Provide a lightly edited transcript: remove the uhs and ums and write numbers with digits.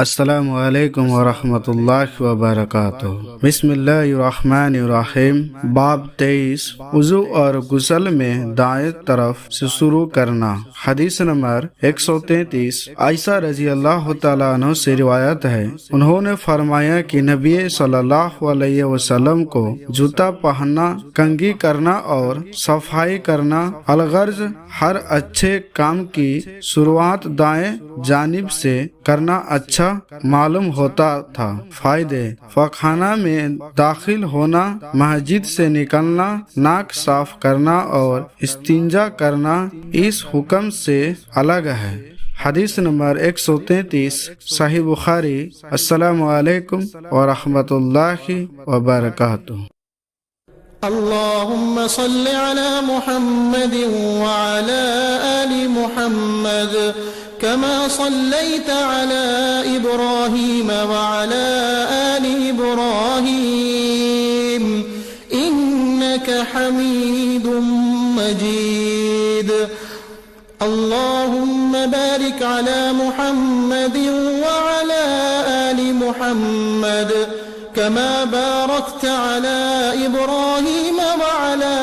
السلام علیکم ورحمۃ اللہ وبرکاتہ۔ بسم اللہ الرحمن الرحیم۔ باب 23، وضو اور غسل میں دائیں طرف سے شروع کرنا۔ حدیث نمبر 133۔ عائشہ رضی اللہ تعالیٰ عنہ سے روایت ہے، انہوں نے فرمایا کہ نبی صلی اللہ علیہ وسلم کو جوتا پہننا، کنگھی کرنا اور صفائی کرنا، الغرض ہر اچھے کام کی شروعات دائیں جانب سے کرنا اچھا معلوم ہوتا تھا۔ فائدے: پاخانہ میں داخل ہونا، مسجد سے نکلنا، ناک صاف کرنا اور استنجا کرنا اس حکم سے الگ ہے۔ حدیث نمبر 133، صحیح بخاری۔ السلام علیکم ورحمۃ اللہ وبرکاتہ۔ اللهم صل على محمد وعلى آل محمد كما صليت على إبراهيم وعلى آل إبراهيم إنك حميد مجيد۔ اللهم بارك على محمد وعلى آل محمد كما باركت على إبراهيم وعلى